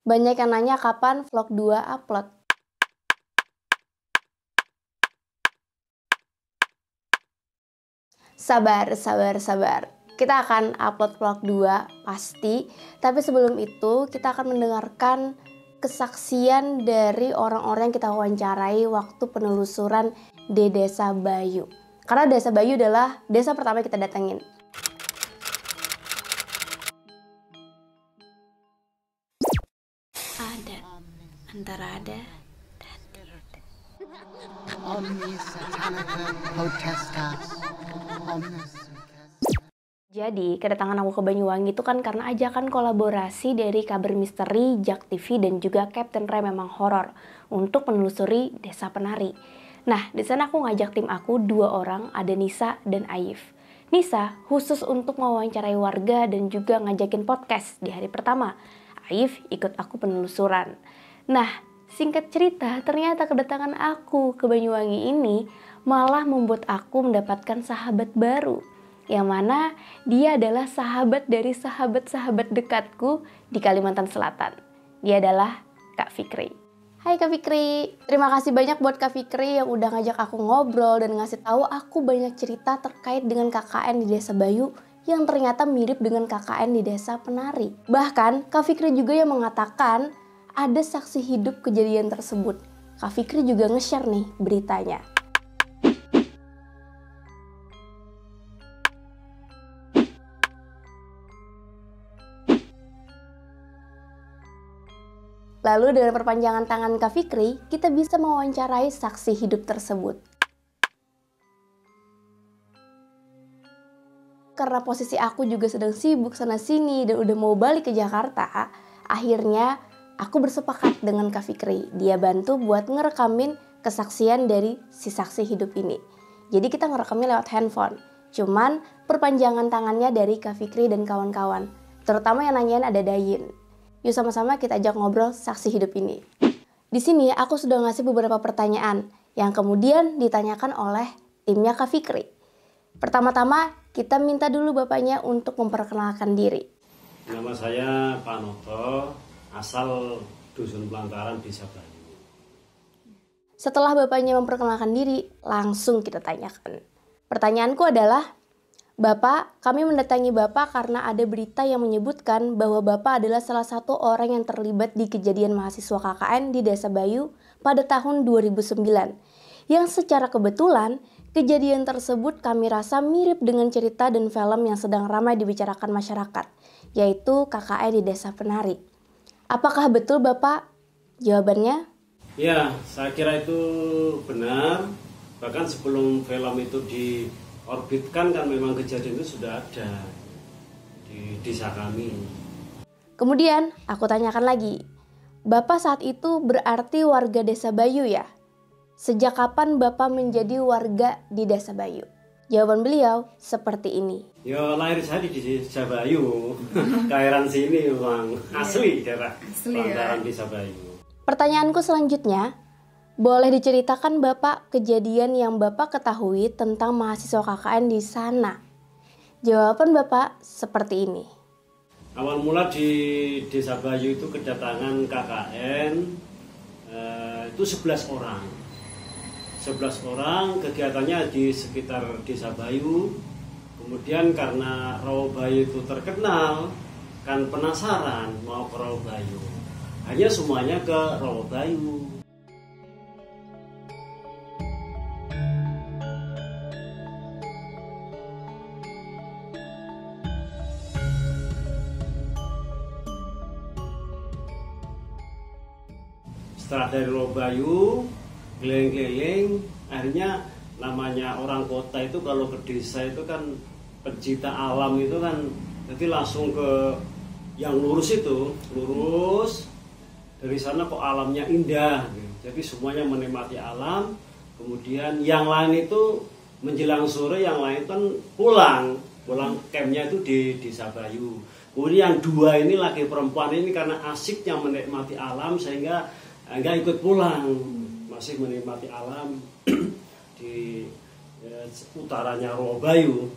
Banyak yang nanya kapan vlog 2 upload. Sabar. Kita akan upload vlog 2 pasti, tapi sebelum itu kita akan mendengarkan kesaksian dari orang-orang yang kita wawancarai waktu penelusuran di Desa Bayu. Karena Desa Bayu adalah desa pertama yang kita datengin. Ada antara ada dan tidak. Jadi, kedatangan aku ke Banyuwangi itu kan karena ajakan kolaborasi dari Kabar Misteri, Jak TV, dan juga Captain Ray Memang Horor untuk menelusuri Desa Penari. Nah, di sana aku ngajak tim aku 2 orang, ada Nisa dan Aif. Nisa khusus untuk mewawancarai warga dan juga ngajakin podcast di hari pertama. Aif ikut aku penelusuran. Nah, singkat cerita, ternyata kedatangan aku ke Banyuwangi ini malah membuat aku mendapatkan sahabat baru. Yang mana dia adalah sahabat dari sahabat-sahabat dekatku di Kalimantan Selatan. Dia adalah Kak Fikri. Hai Kak Fikri, terima kasih banyak buat Kak Fikri yang udah ngajak aku ngobrol dan ngasih tahu aku banyak cerita terkait dengan KKN di Desa Bayu yang ternyata mirip dengan KKN di Desa Penari. Bahkan Kak Fikri juga yang mengatakan ada saksi hidup kejadian tersebut. Kak Fikri juga nge-share nih beritanya. Lalu dengan perpanjangan tangan Kak Fikri, kita bisa mewawancarai saksi hidup tersebut. Karena posisi aku juga sedang sibuk sana-sini dan udah mau balik ke Jakarta, akhirnya aku bersepakat dengan Kak Fikri. Dia bantu buat ngerekamin kesaksian dari si saksi hidup ini. Jadi kita ngerekamnya lewat handphone. Cuman perpanjangan tangannya dari Kak Fikri dan kawan-kawan. Terutama yang nanyain ada Dayin. Yuk sama-sama kita ajak ngobrol saksi hidup ini. Di sini aku sudah ngasih beberapa pertanyaan yang kemudian ditanyakan oleh timnya Kak Fikri. Pertama-tama kita minta dulu bapaknya untuk memperkenalkan diri. Nama saya Pak Noto, asal Dusun Pelantaran, Desa Bayu. Setelah bapaknya memperkenalkan diri, langsung kita tanyakan. Pertanyaanku adalah, Bapak, kami mendatangi Bapak karena ada berita yang menyebutkan bahwa Bapak adalah salah satu orang yang terlibat di kejadian mahasiswa KKN di Desa Bayu pada tahun 2009. Yang secara kebetulan, kejadian tersebut kami rasa mirip dengan cerita dan film yang sedang ramai dibicarakan masyarakat, yaitu KKN di Desa Penari. Apakah betul Bapak? Jawabannya? Ya, saya kira itu benar. Bahkan sebelum film itu diorbitkan kan memang kejadian itu sudah ada di desa kami. Kemudian aku tanyakan lagi, Bapak saat itu berarti warga Desa Bayu ya? Sejak kapan Bapak menjadi warga di Desa Bayu? Jawaban beliau seperti ini. Ya lahir saya di Desa Bayu, kelahiran sini memang asli daerah Pelantaran Desa Bayu. Pertanyaanku selanjutnya, boleh diceritakan Bapak kejadian yang Bapak ketahui tentang mahasiswa KKN di sana? Jawaban Bapak seperti ini. Awal mula di Desa Bayu itu kedatangan KKN itu 11 orang. 11 orang kegiatannya di sekitar Desa Bayu. Kemudian karena Rawa Bayu itu terkenal, kan penasaran mau ke Rawa Bayu. Hanya semuanya ke Rawa Bayu. Setelah dari Rawa Bayu, keliling-keliling, akhirnya namanya orang kota itu kalau ke desa itu kan pencinta alam itu kan, jadi langsung ke yang lurus itu, lurus. Dari sana kok alamnya indah, jadi semuanya menikmati alam. Kemudian yang lain itu menjelang sore, yang lain kan pulang campnya itu di Desa Bayu. Kemudian yang 2 ini laki perempuan ini karena asiknya menikmati alam sehingga enggak ikut pulang, masih menikmati alam di utaranya Rawa Bayu.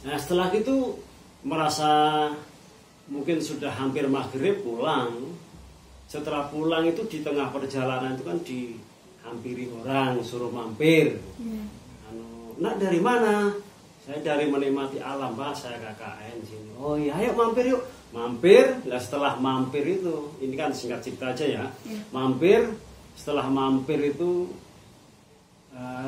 Nah setelah itu merasa mungkin sudah hampir maghrib pulang. Setelah pulang itu di tengah perjalanan itu kan dihampiri orang suruh mampir. Nak dari mana? Saya dari menikmati alam Pak, saya KKN sini. Oh iya, ayo mampir yuk. Mampir, nah setelah mampir itu, ini kan singkat cerita aja ya. Mampir, setelah mampir itu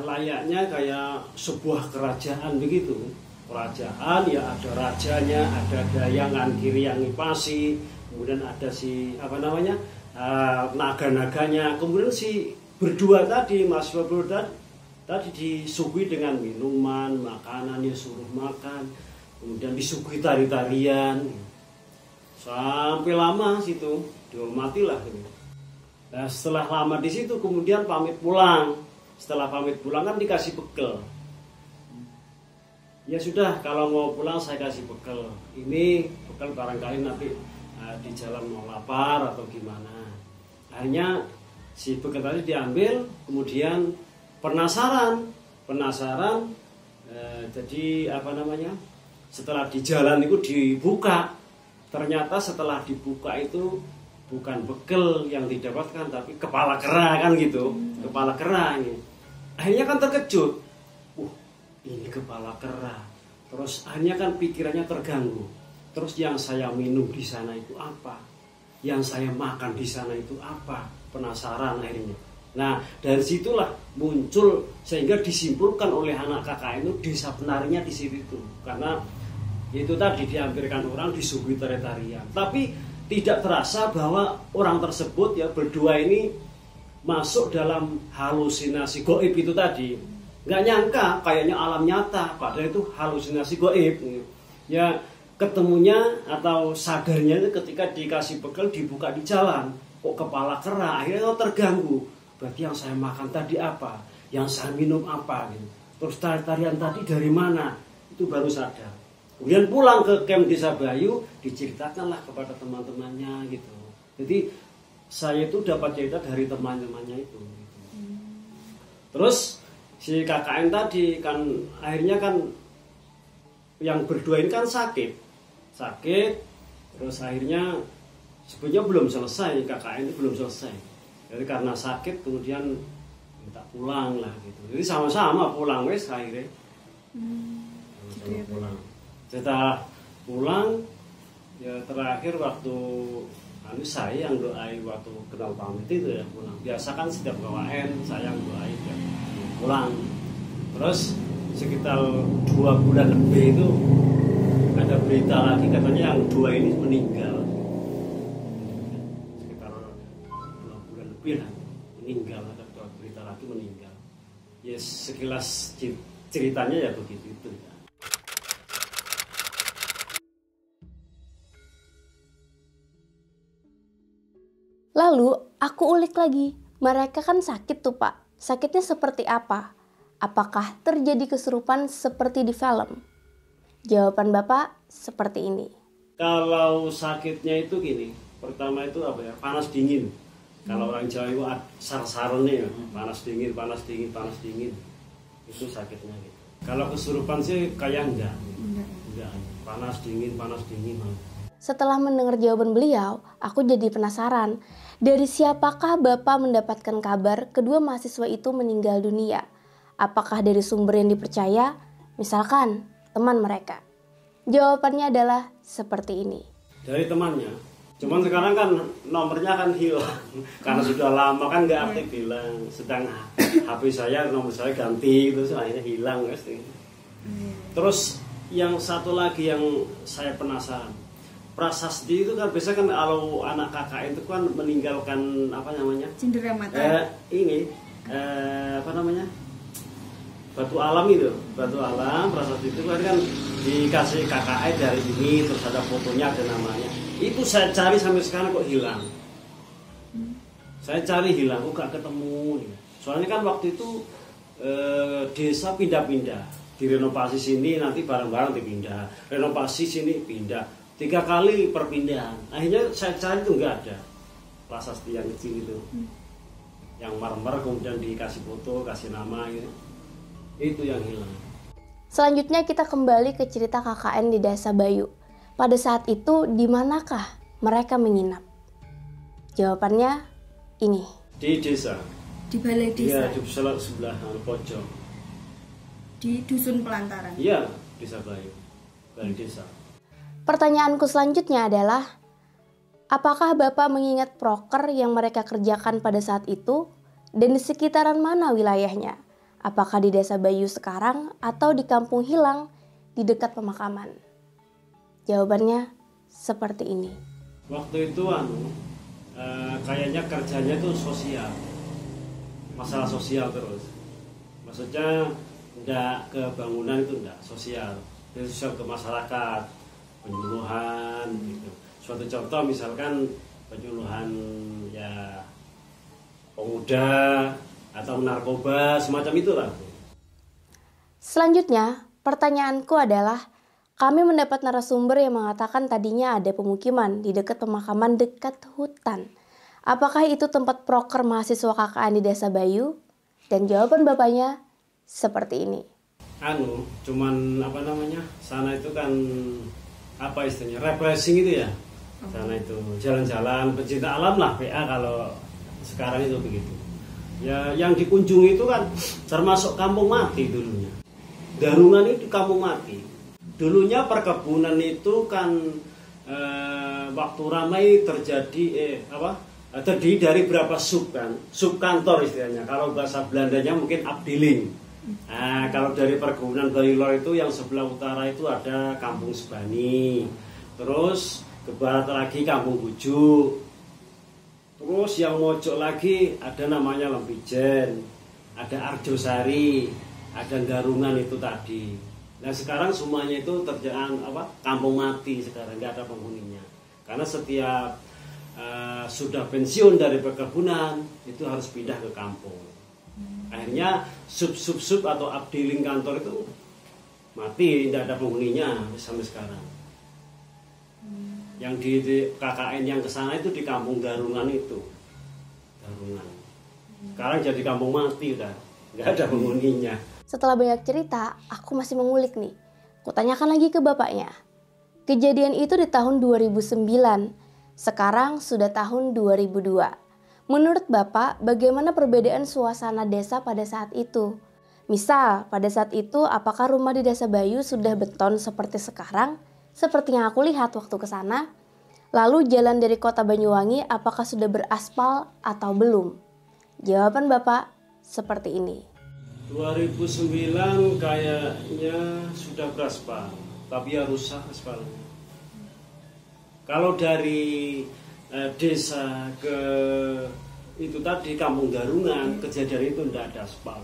layaknya kayak sebuah kerajaan begitu. Kerajaan ya ada rajanya, ada dayangan kiri yang ngipasi, kemudian ada si naga-naganya, kemudian si berdua tadi mahasiswa berdua tadi disuguhi dengan minuman, makanan, ya suruh makan, kemudian disuguhi tari-tarian, sampai lama situ dihormatilah. Nah setelah lama di situ kemudian pamit pulang. Setelah pamit pulang kan dikasih bekal. Ya sudah, kalau mau pulang saya kasih bekal. Ini bekal barangkali nanti di jalan mau lapar atau gimana. Akhirnya si bekal tadi diambil, kemudian penasaran. Jadi setelah di jalan itu dibuka. Ternyata setelah dibuka itu bukan bekal yang didapatkan, tapi kepala kera kan gitu. Kepala kera ini. Akhirnya kan terkejut. Ini kepala kera. Terus akhirnya kan pikirannya terganggu. Terus yang saya minum di sana itu apa? Yang saya makan di sana itu apa? Penasaran akhirnya. Nah dari situlah muncul, sehingga disimpulkan oleh anak KKN itu desa penarinya di situ. Karena itu tadi dihampirkan orang, disuguhi tari-tarian. Tapi tidak terasa bahwa orang tersebut ya berdua ini masuk dalam halusinasi goib itu tadi. Nggak nyangka kayaknya alam nyata, padahal itu halusinasi goib. Ya ketemunya atau sadarnya itu ketika dikasih bekal dibuka di jalan. Kok kepala kera, akhirnya terganggu. Berarti yang saya makan tadi apa? Yang saya minum apa? Gitu. Terus tarian tadi dari mana? Itu baru sadar. Kemudian pulang ke camp Desa Bayu, diceritakanlah kepada teman-temannya gitu. Jadi saya itu dapat cerita dari teman-temannya itu. Gitu. Terus si KKN tadi kan akhirnya kan yang berdua ini kan sakit, terus akhirnya sebenarnya belum selesai, KKN itu belum selesai. Jadi karena sakit kemudian minta pulang lah gitu. Jadi sama-sama pulang wes akhirnya. Pulang. Setelah pulang ya terakhir waktu saya yang doai waktu kenal pamit itu ya pulang. Biasa kan setiap KKN saya yang doai ya pulang. Terus sekitar 2 bulan lebih itu ada berita lagi katanya yang 2 ini meninggal. Sekitar 2 bulan lebih lah meninggal, ada berita lagi meninggal. Ya sekilas ceritanya ya begitu itu ya. Lalu aku ulik lagi, mereka kan sakit tuh Pak. Sakitnya seperti apa? Apakah terjadi kesurupan seperti di film? Jawaban Bapak seperti ini. Kalau sakitnya itu gini, pertama itu apa ya? Panas dingin. Kalau orang Jawa itu sar-sarene ya, panas dingin. Itu sakitnya gitu. Kalau kesurupan sih kayak enggak. Panas dingin. Setelah mendengar jawaban beliau, aku jadi penasaran. Dari siapakah Bapak mendapatkan kabar kedua mahasiswa itu meninggal dunia? Apakah dari sumber yang dipercaya? Misalkan teman mereka. Jawabannya adalah seperti ini. Dari temannya. Cuman sekarang kan nomornya kan hilang. Karena sudah lama kan nggak aktif hilang. Sedang HP saya, nomor saya ganti, terus akhirnya hilang. Terus yang satu lagi yang saya penasaran. Prasasti itu kan biasa kan kalau anak KKN itu kan meninggalkan cindera mata. Batu alam prasasti itu kan dikasih KKN dari ini, terus ada fotonya, ada namanya. Itu saya cari sampai sekarang kok hilang. Saya cari hilang, kok gak ketemu. Soalnya kan waktu itu desa pindah-pindah, direnovasi sini nanti bareng-bareng dipindah, renovasi sini pindah. 3 kali perpindahan. Akhirnya saya cari itu nggak ada prasasti yang kecil itu, yang marmer kemudian dikasih foto, kasih nama gitu. Itu yang hilang. Selanjutnya kita kembali ke cerita KKN di Desa Bayu. Pada saat itu di manakah mereka menginap? Jawabannya ini. Di desa. Di balai desa. Iya, di sebelah pojok. Di dusun Pelantaran. Iya, Desa Bayu. Balai desa. Pertanyaanku selanjutnya adalah, apakah Bapak mengingat proker yang mereka kerjakan pada saat itu dan di sekitaran mana wilayahnya? Apakah di Desa Bayu sekarang atau di Kampung Hilang di dekat pemakaman? Jawabannya seperti ini. Waktu itu kayaknya kerjanya itu sosial. Masalah sosial terus. Maksudnya enggak ke bangunan, itu enggak sosial. Itu sosial ke masyarakat, penyuluhan gitu. Suatu contoh misalkan penyuluhan ya pemuda atau narkoba, semacam itulah. Selanjutnya, pertanyaanku adalah, kami mendapat narasumber yang mengatakan tadinya ada pemukiman di dekat pemakaman dekat hutan. Apakah itu tempat proker mahasiswa KKN di Desa Bayu? Dan jawaban bapaknya seperti ini. Cuman sana itu kan apa istilahnya, refreshing itu ya. Sana itu jalan-jalan pecinta alam lah, PA kalau sekarang itu begitu. Ya, yang dikunjungi itu kan termasuk kampung mati dulunya. Darungan itu kampung mati. Dulunya perkebunan itu kan waktu ramai terjadi terdiri dari berapa sub kan, sub kantor istilahnya. Kalau bahasa Belandanya mungkin abdeling. Nah, kalau dari perkebunan Bayulor itu yang sebelah utara itu ada Kampung Sebani. Terus ke barat lagi Kampung Bujuk. Terus yang mojok lagi ada namanya Lempijen, ada Arjosari, ada Darungan itu tadi. Nah sekarang semuanya itu kampung mati sekarang, nggak ada penghuninya. Karena setiap sudah pensiun dari perkebunan itu harus pindah ke kampung. Akhirnya sub atau abdeling kantor itu mati, tidak ada penghuninya sampai sekarang. Yang di KKN yang kesana itu di Kampung Darungan itu. Darungan. Sekarang jadi kampung mati udah, nggak ada penghuninya. Setelah banyak cerita, aku masih mengulik nih. Kutanyakan lagi ke bapaknya. Kejadian itu di tahun 2009. Sekarang sudah tahun 2002. Menurut Bapak, bagaimana perbedaan suasana desa pada saat itu? Misal, pada saat itu apakah rumah di Desa Bayu sudah beton seperti sekarang? Seperti yang aku lihat waktu ke sana. Lalu jalan dari kota Banyuwangi apakah sudah beraspal atau belum? Jawaban Bapak seperti ini. 2009 kayaknya sudah beraspal, tapi ya rusak aspalnya. Kalau dari desa ke itu tadi Kampung Darungan, kejadian itu tidak ada aspal.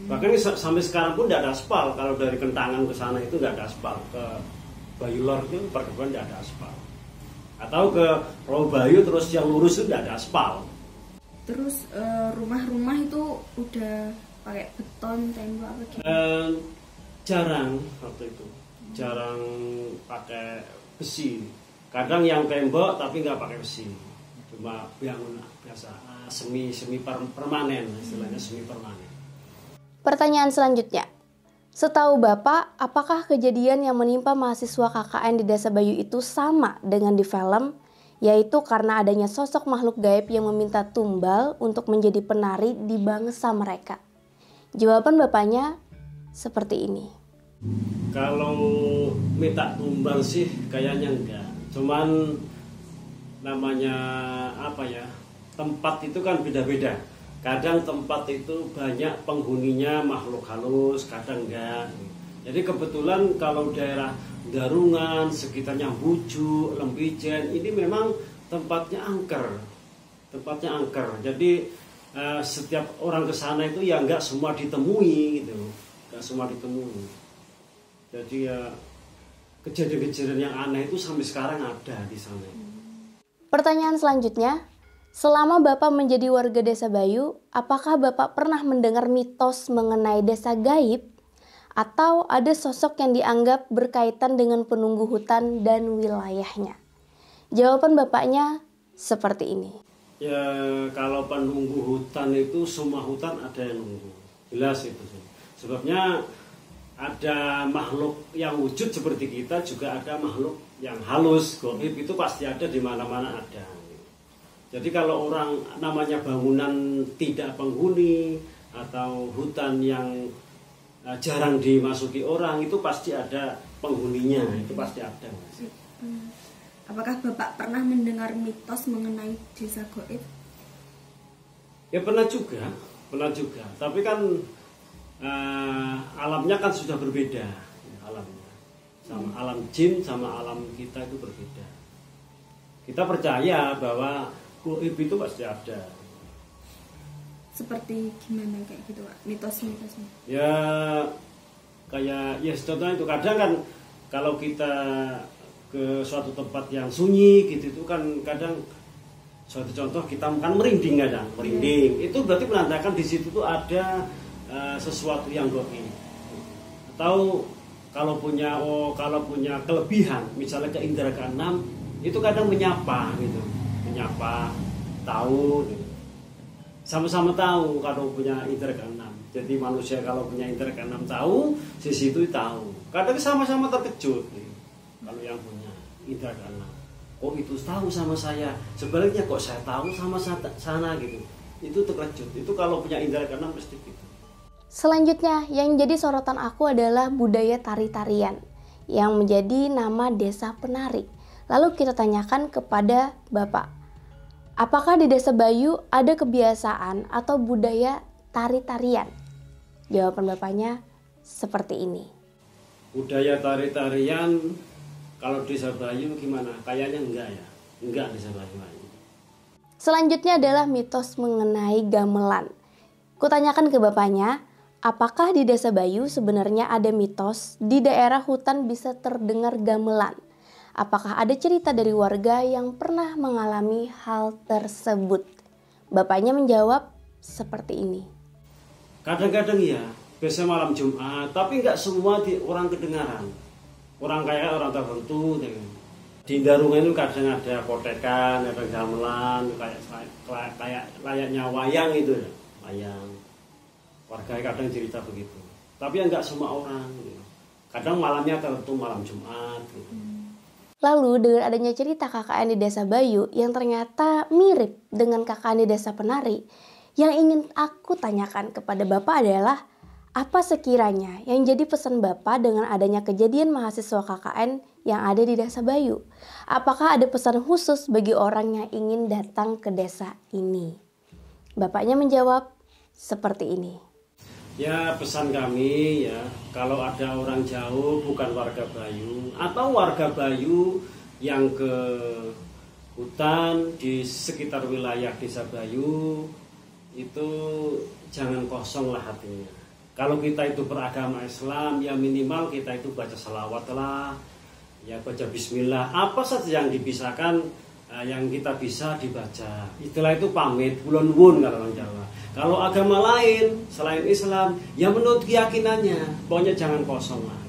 Bahkan sampai sekarang pun tidak ada aspal. Kalau dari Kentangan ke sana itu tidak ada aspal. Ke Bayulor itu perkebunan tidak ada aspal. Atau ke Robayu terus yang lurus itu tidak ada aspal. Terus rumah-rumah itu udah pakai beton, tembok apa gitu? Jarang waktu itu. Jarang pakai besi. Kadang yang tembok tapi nggak pakai besi. Cuma yang biasa semi permanen, istilahnya semi permanen. Pertanyaan selanjutnya. Setahu Bapak, apakah kejadian yang menimpa mahasiswa KKN di Desa Bayu itu sama dengan di film? Yaitu karena adanya sosok makhluk gaib yang meminta tumbal untuk menjadi penari di bangsa mereka. Jawaban bapaknya seperti ini. Kalau minta tumbal sih kayaknya enggak. Cuman namanya tempat itu kan beda-beda. Kadang tempat itu banyak penghuninya makhluk halus, kadang enggak. Jadi kebetulan kalau daerah Darungan, sekitarnya Bujuk, Lempijen, ini memang tempatnya angker. Jadi setiap orang ke sana itu ya enggak semua ditemui gitu. Enggak semua ditemui. Jadi ya kejadian-kejadian yang aneh itu sampai sekarang ada di sana. Pertanyaan selanjutnya. Selama Bapak menjadi warga Desa Bayu, apakah Bapak pernah mendengar mitos mengenai desa gaib? Atau ada sosok yang dianggap berkaitan dengan penunggu hutan dan wilayahnya? Jawaban bapaknya seperti ini. Ya kalau penunggu hutan itu semua hutan ada yang nunggu. Jelas itu sih. Sebabnya ada makhluk yang wujud seperti kita, juga ada makhluk yang halus, gaib itu pasti ada, di mana-mana ada. Jadi kalau orang namanya bangunan tidak penghuni atau hutan yang jarang dimasuki orang, itu pasti ada penghuninya, itu pasti ada. Apakah Bapak pernah mendengar mitos mengenai desa gaib? Ya pernah juga. Tapi kan alamnya kan sudah berbeda, alamnya sama alam jin sama alam kita itu berbeda. Kita percaya bahwa gaib itu pasti ada. Seperti gimana kayak gitu Pak, mitos-mitosnya? Ya kayak ya contohnya itu kadang kan kalau kita ke suatu tempat yang sunyi gitu itu kan kadang suatu contoh kita kan merinding kadang merinding, itu berarti menandakan di situ tuh ada sesuatu yang gaib. Atau kalau punya kelebihan, misalnya ke indera keenam, itu kadang menyapa gitu, tahu gitu. Sama-sama tahu kalau punya indera keenam. Jadi manusia kalau punya indera keenam tahu, di situ tahu. Kadang sama-sama terkejut gitu. Kalau yang punya indera keenam, kok itu tahu sama saya, sebaliknya kok saya tahu sama sana gitu. Itu terkejut. Itu kalau punya indera keenam pasti gitu. Selanjutnya, yang jadi sorotan aku adalah budaya tari-tarian yang menjadi nama Desa Penari. Lalu kita tanyakan kepada Bapak, apakah di Desa Bayu ada kebiasaan atau budaya tari-tarian? Jawaban Bapaknya seperti ini. Budaya tari-tarian kalau Desa Bayu gimana? Kayaknya enggak ya. Enggak Desa Bayu. Selanjutnya adalah mitos mengenai gamelan. Kutanyakan ke Bapaknya, apakah di Desa Bayu sebenarnya ada mitos di daerah hutan bisa terdengar gamelan? Apakah ada cerita dari warga yang pernah mengalami hal tersebut? Bapaknya menjawab seperti ini. Kadang-kadang ya, biasanya malam Jumat, tapi nggak semua orang kedengaran. Orang kayak orang tertentu. Di Darungan itu kadang ada kotekan, ada gamelan, kayak layaknya wayang itu ya, wayang. Warga kadang cerita begitu, tapi nggak semua orang gitu. Kadang malamnya tertentu malam Jumat gitu. Lalu dengan adanya cerita KKN di Desa Bayu yang ternyata mirip dengan KKN di Desa Penari, yang ingin aku tanyakan kepada Bapak adalah apa sekiranya yang jadi pesan Bapak dengan adanya kejadian mahasiswa KKN yang ada di Desa Bayu? Apakah ada pesan khusus bagi orang yang ingin datang ke desa ini? Bapaknya menjawab seperti ini. Ya pesan kami ya, kalau ada orang jauh bukan warga Bayu atau warga Bayu yang ke hutan di sekitar wilayah Desa Bayu, itu jangan kosong lah hatinya. Kalau kita itu beragama Islam, ya minimal kita itu baca salawat lah, ya baca bismillah, apa saja yang dipisahkan, yang kita bisa dibaca. Istilah itu pamit, kulon wun kalau orang Jawa. Kalau agama lain selain Islam, ya menurut keyakinannya, pokoknya jangan kosong lah.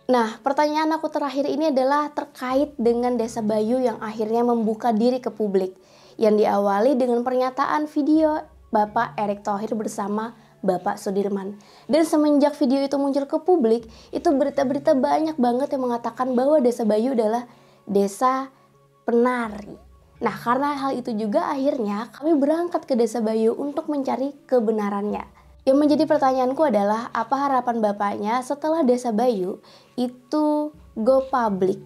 Nah, pertanyaan aku terakhir ini adalah terkait dengan Desa Bayu yang akhirnya membuka diri ke publik, yang diawali dengan pernyataan video Bapak Erick Thohir bersama Bapak Sudirman. Dan semenjak video itu muncul ke publik, itu berita-berita banyak banget yang mengatakan bahwa Desa Bayu adalah desa penari. Nah, karena hal itu juga akhirnya kami berangkat ke Desa Bayu untuk mencari kebenarannya. Yang menjadi pertanyaanku adalah apa harapan Bapaknya setelah Desa Bayu itu go public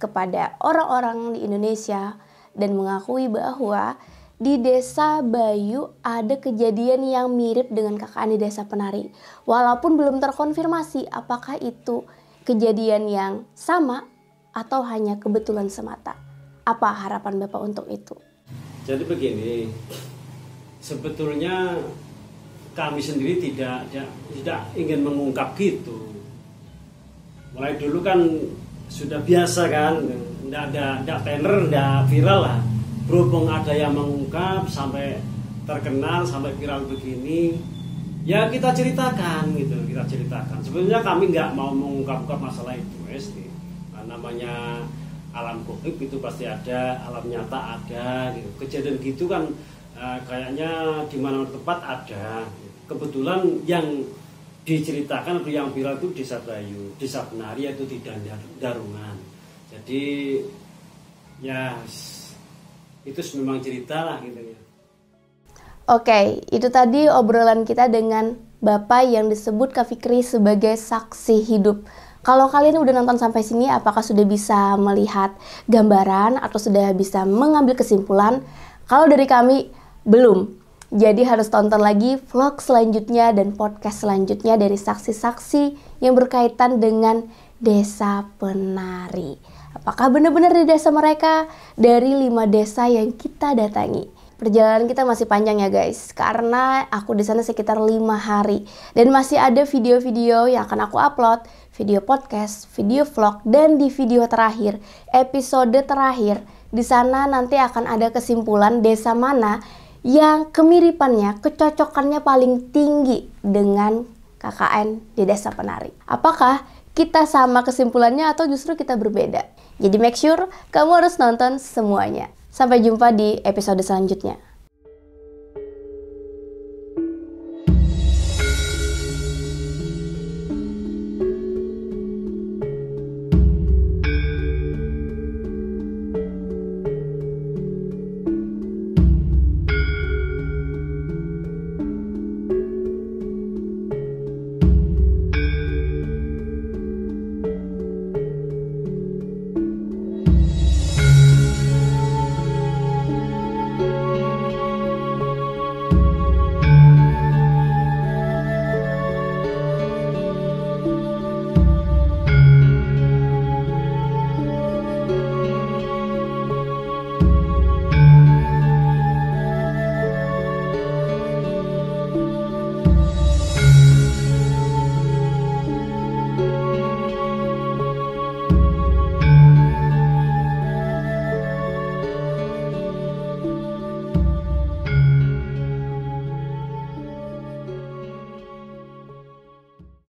kepada orang-orang di Indonesia dan mengakui bahwa di Desa Bayu ada kejadian yang mirip dengan KKN di Desa Penari. Walaupun belum terkonfirmasi apakah itu kejadian yang sama atau hanya kebetulan semata. Apa harapan Bapak untuk itu? Jadi begini, sebetulnya kami sendiri tidak ingin mengungkap gitu. Mulai dulu kan sudah biasa kan, tidak tener, tidak viral lah. Berhubung ada yang mengungkap sampai terkenal, sampai viral begini, ya kita ceritakan gitu, kita ceritakan. Sebenarnya kami nggak mau mengungkap masalah itu, namanya alam gaib itu pasti ada, alam nyata ada gitu. Kejadian gitu kan kayaknya di mana tempat ada. Kebetulan yang diceritakan yang viral itu Desa Bayu, Desa Penari yaitu di Darungan. Jadi ya itu memang cerita lah gitu ya. Oke, itu tadi obrolan kita dengan Bapak yang disebut Kak Fikri sebagai saksi hidup. Kalau kalian udah nonton sampai sini, apakah sudah bisa melihat gambaran atau sudah bisa mengambil kesimpulan? Kalau dari kami, belum. Jadi harus tonton lagi vlog selanjutnya dan podcast selanjutnya dari saksi-saksi yang berkaitan dengan Desa Penari. Apakah benar-benar di desa mereka dari 5 desa yang kita datangi? Perjalanan kita masih panjang ya guys, karena aku di sana sekitar 5 hari dan masih ada video-video yang akan aku upload, video podcast, video vlog, dan di video terakhir, episode terakhir, di sana nanti akan ada kesimpulan desa mana yang kemiripannya, kecocokannya paling tinggi dengan KKN di Desa Penari. Apakah kita sama kesimpulannya atau justru kita berbeda? Jadi make sure kamu harus nonton semuanya. Sampai jumpa di episode selanjutnya.